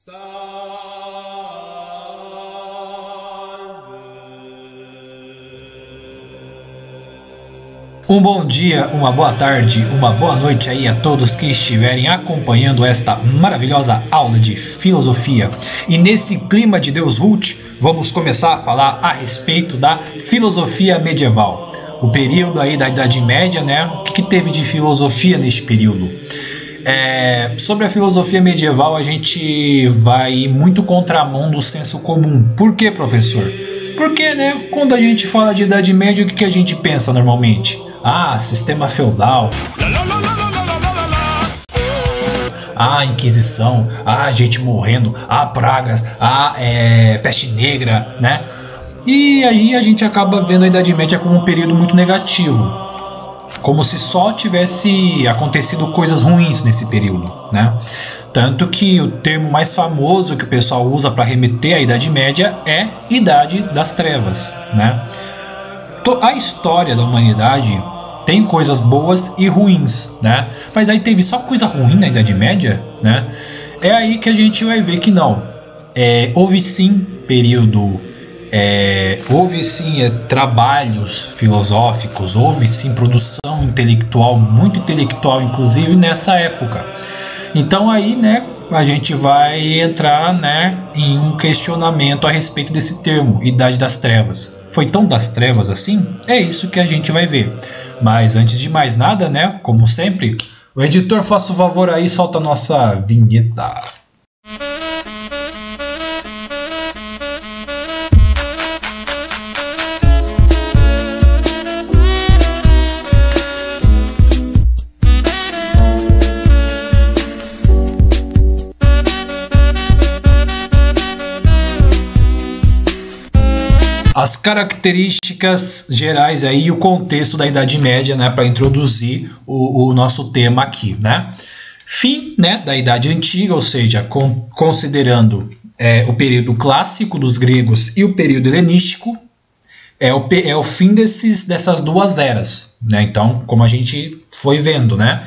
Um bom dia, uma boa tarde, uma boa noite aí a todos que estiverem acompanhando esta maravilhosa aula de filosofia. E nesse clima de Deus Vult, vamos começar a falar a respeito da filosofia medieval. O período aí da Idade Média, né? O que teve de filosofia neste período? Sobre a filosofia medieval, a gente vai muito contramão do senso comum. Por quê, professor? Porque, né, quando a gente fala de Idade Média, o que a gente pensa normalmente? Sistema feudal. Inquisição. Gente morrendo. Pragas. Peste negra, né? E aí a gente acaba vendo a Idade Média como um período muito negativo. Como se só tivesse acontecido coisas ruins nesse período, né? Tanto que o termo mais famoso que o pessoal usa para remeter à Idade Média é Idade das Trevas, né? A história da humanidade tem coisas boas e ruins, né? Mas aí teve só coisa ruim na Idade Média, né? É aí que a gente vai ver que não. Houve sim período, houve sim trabalhos filosóficos, houve sim produção intelectual, muito intelectual, inclusive nessa época. Então aí, né, a gente vai entrar, né, em um questionamento a respeito desse termo, Idade das Trevas. Foi tão das trevas assim? É isso que a gente vai ver. Mas antes de mais nada, né, como sempre, o editor, faça o favor aí, solta a nossa vinheta. As características gerais aí e o contexto da Idade Média, né, para introduzir o nosso tema aqui, né? Fim, né, da Idade Antiga, ou seja, considerando o período clássico dos gregos e o período helenístico, é o fim dessas duas eras, né? Então, como a gente foi vendo, né?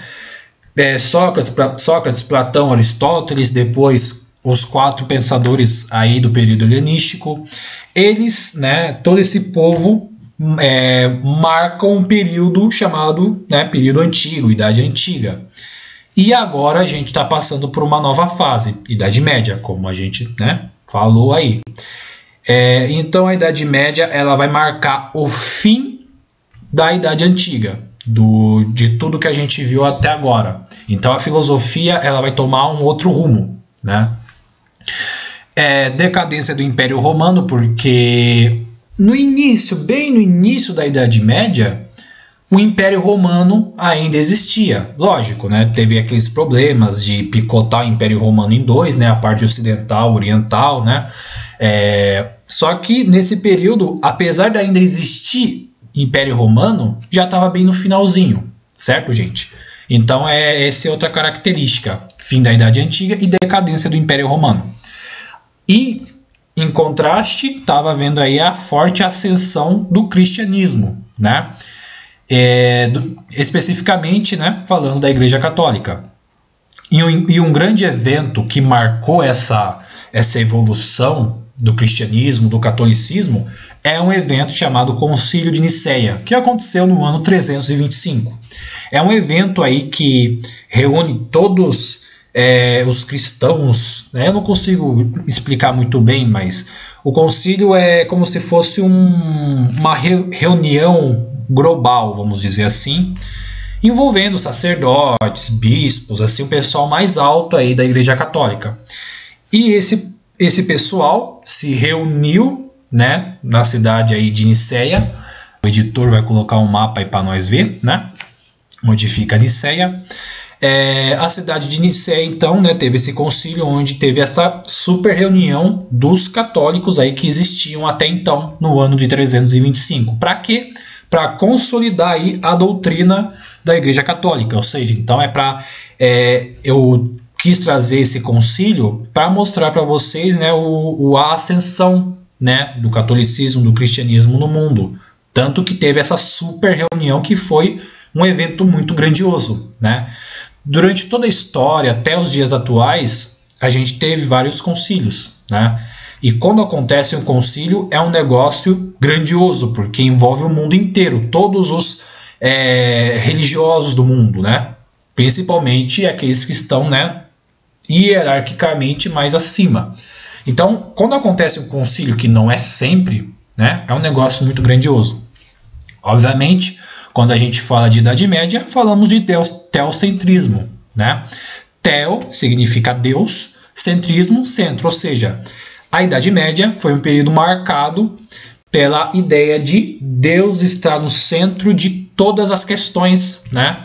Sócrates, Platão, Aristóteles, depois os quatro pensadores aí do período helenístico, eles, né, todo esse povo marcam um período chamado, né, período antigo, Idade Antiga. E agora a gente está passando por uma nova fase, Idade Média, como a gente, né, falou aí. Então a Idade Média ela vai marcar o fim da Idade Antiga, de tudo que a gente viu até agora. Então a filosofia ela vai tomar um outro rumo, né? Decadência do Império Romano, porque bem no início da Idade Média, o Império Romano ainda existia. Lógico, né? Teve aqueles problemas de picotar o Império Romano em dois, né? A parte ocidental, oriental, né? Só que nesse período, apesar de ainda existir Império Romano, já estava bem no finalzinho, certo, gente? Então essa é outra característica, fim da Idade Antiga e decadência do Império Romano. E, em contraste, estava vendo aí a forte ascensão do cristianismo, né? Especificamente, né, falando da Igreja Católica. E um grande evento que marcou essa evolução do cristianismo, do catolicismo, é um evento chamado Concílio de Nicéia, que aconteceu no ano 325. É um evento aí que reúne todos os cristãos, né? Eu não consigo explicar muito bem, mas o concílio é como se fosse uma reunião global, vamos dizer assim, envolvendo sacerdotes, bispos, assim, o pessoal mais alto aí da Igreja Católica. E esse pessoal se reuniu, né, na cidade aí de Nicéia. O editor vai colocar um mapa aí para nós ver, né, onde fica Nicéia. A cidade de Nicéia, então, né, teve esse concílio onde teve essa super reunião dos católicos aí que existiam até então, no ano de 325. Para quê? Para consolidar aí a doutrina da Igreja Católica. Ou seja, então eu quis trazer esse concílio para mostrar para vocês, né, a ascensão, né, do catolicismo, do cristianismo no mundo. Tanto que teve essa super reunião que foi um evento muito grandioso, né? Durante toda a história, até os dias atuais, a gente teve vários concílios, né? E quando acontece um concílio, é um negócio grandioso, porque envolve o mundo inteiro, todos os religiosos do mundo, né? Principalmente aqueles que estão, né, hierarquicamente mais acima. Então, quando acontece um concílio, que não é sempre, né, é um negócio muito grandioso. Obviamente, quando a gente fala de Idade Média, falamos de teocentrismo, né? Teo significa Deus, centrismo, centro, ou seja, a Idade Média foi um período marcado pela ideia de Deus estar no centro de todas as questões, né,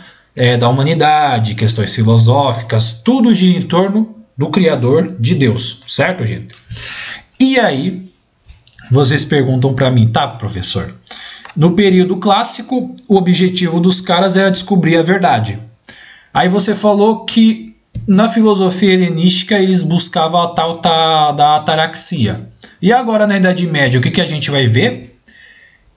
da humanidade, questões filosóficas, tudo gira em torno do Criador, de Deus, certo, gente? E aí, vocês perguntam para mim, tá, professor, no período clássico, o objetivo dos caras era descobrir a verdade. Aí você falou que na filosofia helenística eles buscavam a tal da ataraxia. E agora na Idade Média, o que a gente vai ver?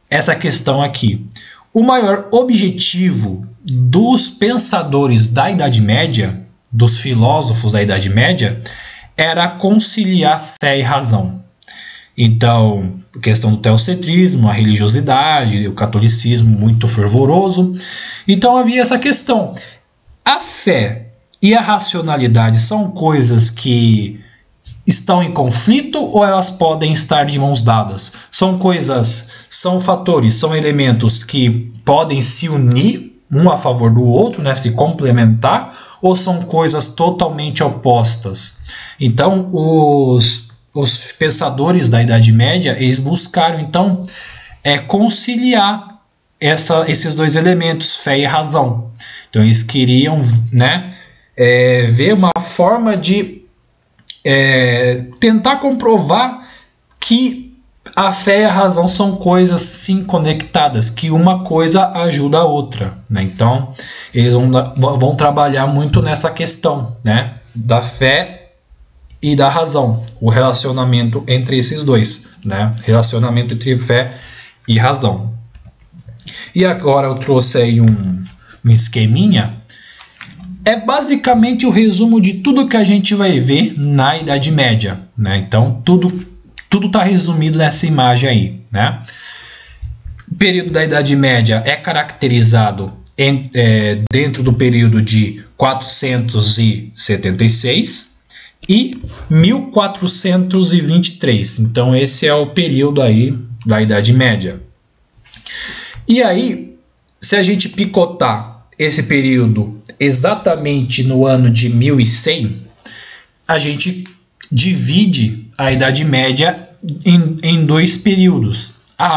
Essa questão aqui. O maior objetivo dos pensadores da Idade Média, dos filósofos da Idade Média, era conciliar fé e razão. Então, a questão do teocentrismo, a religiosidade, o catolicismo muito fervoroso. Então havia essa questão. A fé e a racionalidade são coisas que estão em conflito ou elas podem estar de mãos dadas? São coisas, são fatores, são elementos que podem se unir um a favor do outro, né, se complementar, ou são coisas totalmente opostas? Então, os pensadores da Idade Média, eles buscaram, então, conciliar esses dois elementos, fé e razão. Então, eles queriam, né, ver uma forma de tentar comprovar que a fé e a razão são coisas sim conectadas, que uma coisa ajuda a outra, né? Então, eles vão trabalhar muito nessa questão, né, da fé e da razão, o relacionamento entre esses dois, né? Relacionamento entre fé e razão. E agora eu trouxe aí um esqueminha. É basicamente o resumo de tudo que a gente vai ver na Idade Média, né? Então, tudo está resumido nessa imagem aí, né? O período da Idade Média é caracterizado dentro do período de 476 e 1423. Então, esse é o período aí da Idade Média. E aí, se a gente picotar esse período exatamente no ano de 1100, a gente divide a Idade Média em dois períodos, a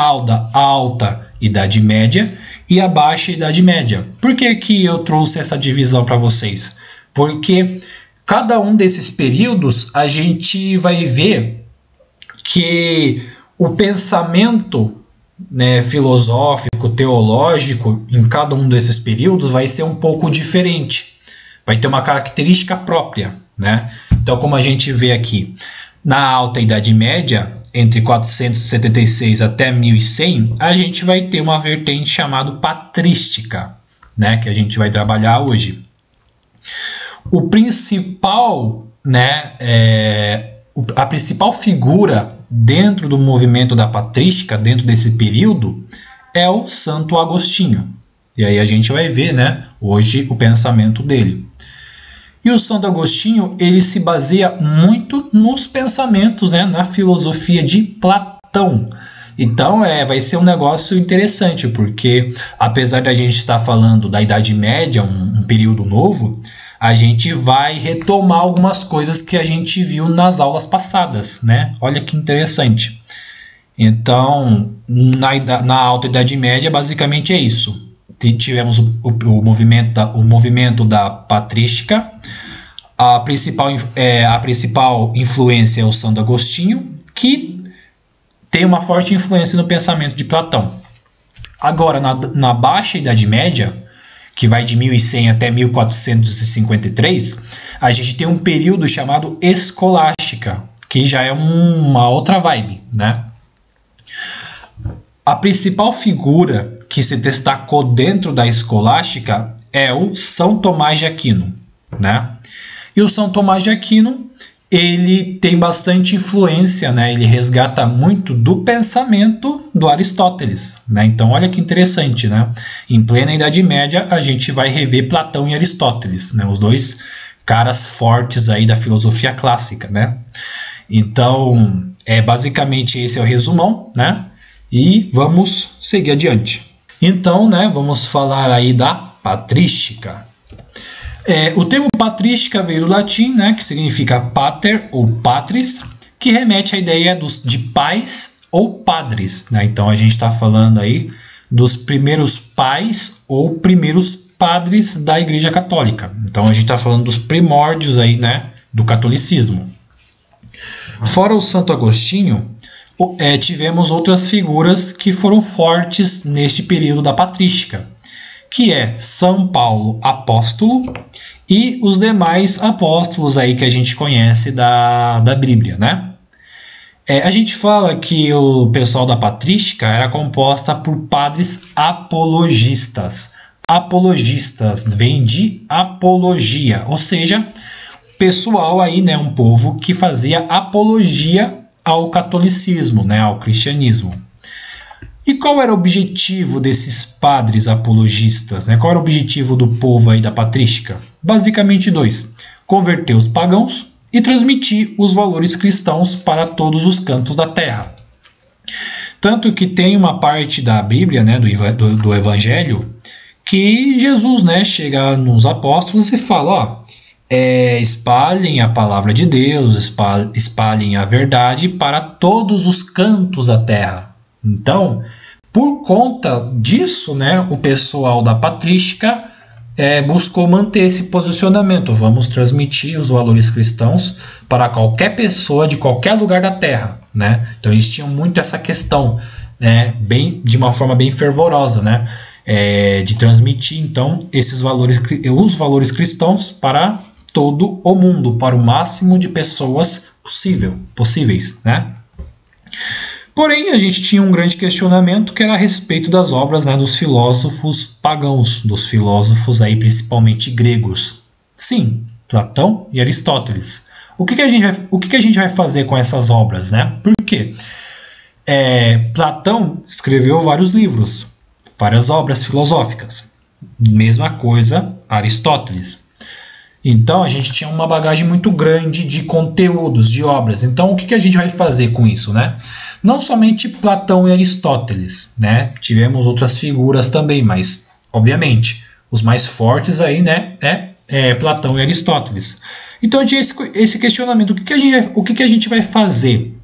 alta Idade Média e a baixa Idade Média. Por que eu trouxe essa divisão para vocês? Porque cada um desses períodos a gente vai ver que o pensamento, né, filosófico, teológico, em cada um desses períodos vai ser um pouco diferente, vai ter uma característica própria, né? Então, como a gente vê aqui, na Alta Idade Média, entre 476 até 1100, a gente vai ter uma vertente chamada patrística, né, que a gente vai trabalhar hoje. O principal, né, a principal figura dentro do movimento da patrística, dentro desse período, é o Santo Agostinho. E aí a gente vai ver, né, hoje o pensamento dele. E o Santo Agostinho, ele se baseia muito nos pensamentos, né, na filosofia de Platão. Então vai ser um negócio interessante, porque apesar da gente estar falando da Idade Média, um período novo, a gente vai retomar algumas coisas que a gente viu nas aulas passadas, né? Olha que interessante. Então, na Alta Idade Média, basicamente é isso. Tivemos o movimento da patrística. A principal influência é o Santo Agostinho, que tem uma forte influência no pensamento de Platão. Agora, na Baixa Idade Média, que vai de 1100 até 1453, a gente tem um período chamado escolástica, que já é uma outra vibe, né? A principal figura que se destacou dentro da escolástica é o São Tomás de Aquino, né? E o São Tomás de Aquino, ele tem bastante influência, né? Ele resgata muito do pensamento do Aristóteles, né? Então, olha que interessante, né? Em plena Idade Média, a gente vai rever Platão e Aristóteles, né? Os dois caras fortes aí da filosofia clássica, né? Então, basicamente esse é o resumão, né? E vamos seguir adiante. Então, né? Vamos falar aí da patrística. O termo patrística veio do latim, né, que significa pater ou patris, que remete à ideia de pais ou padres, né? Então a gente está falando aí dos primeiros pais ou primeiros padres da Igreja Católica. Então a gente está falando dos primórdios aí, né, do catolicismo. Fora o Santo Agostinho, tivemos outras figuras que foram fortes neste período da patrística, que é São Paulo apóstolo e os demais apóstolos aí que a gente conhece da Bíblia, né? A gente fala que o pessoal da patrística era composta por padres apologistas. Apologistas vem de apologia, ou seja, pessoal aí, né, um povo que fazia apologia ao catolicismo, né, ao cristianismo. E qual era o objetivo desses padres apologistas, né? Qual era o objetivo do povo aí da patrística? Basicamente dois: converter os pagãos e transmitir os valores cristãos para todos os cantos da terra. Tanto que tem uma parte da Bíblia, né, do Evangelho, que Jesus, né, chega nos apóstolos e fala, espalhem a palavra de Deus, espalhem a verdade para todos os cantos da terra. Então, por conta disso, né, o pessoal da patrística buscou manter esse posicionamento. Vamos transmitir os valores cristãos para qualquer pessoa de qualquer lugar da terra, né? Então eles tinham muito essa questão, né, de uma forma bem fervorosa, né, de transmitir então os valores cristãos para todo o mundo, para o máximo de pessoas possíveis, né? Porém, a gente tinha um grande questionamento que era a respeito das obras, né, dos filósofos pagãos, dos filósofos aí principalmente gregos. Sim, Platão e Aristóteles. O que a gente vai fazer com essas obras, né? Por quê? Platão escreveu vários livros, várias obras filosóficas. Mesma coisa Aristóteles. Então a gente tinha uma bagagem muito grande de conteúdos, de obras. Então o que a gente vai fazer com isso, né? Não somente Platão e Aristóteles, né? Tivemos outras figuras também, mas obviamente os mais fortes aí, né, Platão e Aristóteles. Então tinha esse questionamento: o que a gente vai fazer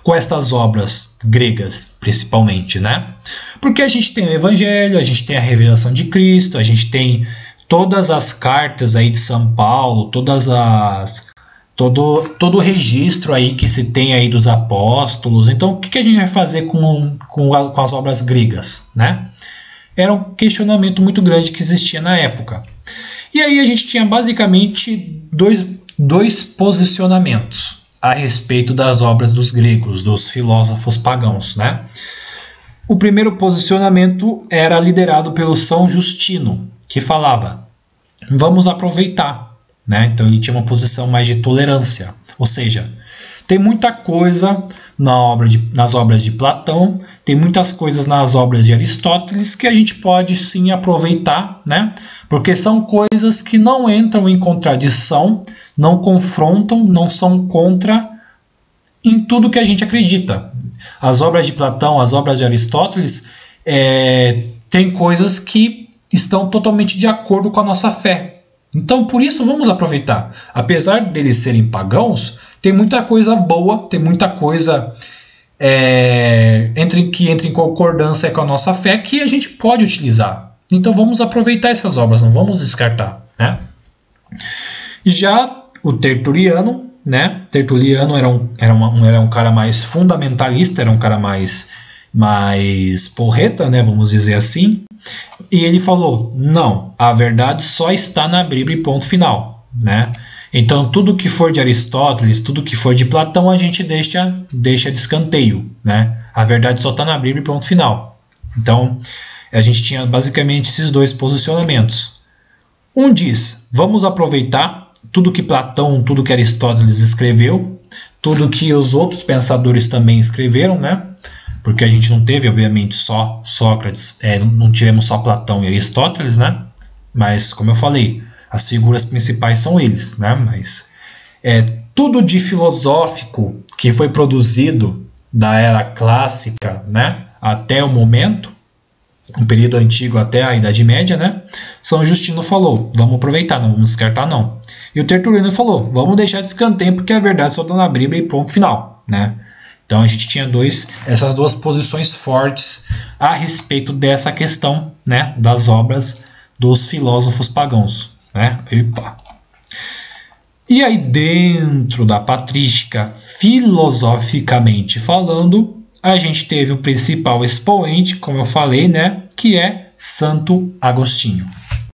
com essas obras gregas, principalmente, né? Porque a gente tem o Evangelho, a gente tem a revelação de Cristo, a gente tem todas as cartas aí de São Paulo, todo o registro aí que se tem aí dos apóstolos. Então, o que a gente vai fazer com as obras gregas, né? Era um questionamento muito grande que existia na época. E aí a gente tinha basicamente dois posicionamentos a respeito das obras dos gregos, dos filósofos pagãos, né? O primeiro posicionamento era liderado pelo São Justino, que falava: vamos aproveitar, né? Então ele tinha uma posição mais de tolerância, ou seja, tem muita coisa nas obras de Platão, tem muitas coisas nas obras de Aristóteles que a gente pode sim aproveitar, né? Porque são coisas que não entram em contradição, não confrontam, não são contra em tudo que a gente acredita. As obras de Platão, as obras de Aristóteles, tem coisas que estão totalmente de acordo com a nossa fé. Então, por isso, vamos aproveitar. Apesar deles serem pagãos, tem muita coisa boa, tem muita coisa que entra em concordância com a nossa fé que a gente pode utilizar. Então, vamos aproveitar essas obras, não vamos descartar, né? Já o Tertuliano, né? Tertuliano era um cara mais fundamentalista, era um cara mais porreta, né? Vamos dizer assim. E ele falou: não, a verdade só está na Bíblia e ponto final, né? Então tudo que for de Aristóteles, tudo que for de Platão, a gente deixa de escanteio, né? A verdade só está na Bíblia e ponto final. Então a gente tinha basicamente esses dois posicionamentos. Um diz: vamos aproveitar tudo que Platão, tudo que Aristóteles escreveu, tudo que os outros pensadores também escreveram, né? Porque a gente não teve, obviamente, só Sócrates, não tivemos só Platão e Aristóteles, né? Mas, como eu falei, as figuras principais são eles, né? Mas tudo de filosófico que foi produzido da era clássica, né? Até o momento, um período antigo até a Idade Média, né? São Justino falou, vamos aproveitar, não vamos descartar não. E o Tertuliano falou, vamos deixar de escanteio porque a verdade só está na Bíblia e ponto final, né? Então a gente tinha essas duas posições fortes a respeito dessa questão, né, das obras dos filósofos pagãos, né? E aí dentro da patrística, filosoficamente falando, a gente teve o principal expoente, como eu falei, né, que é Santo Agostinho.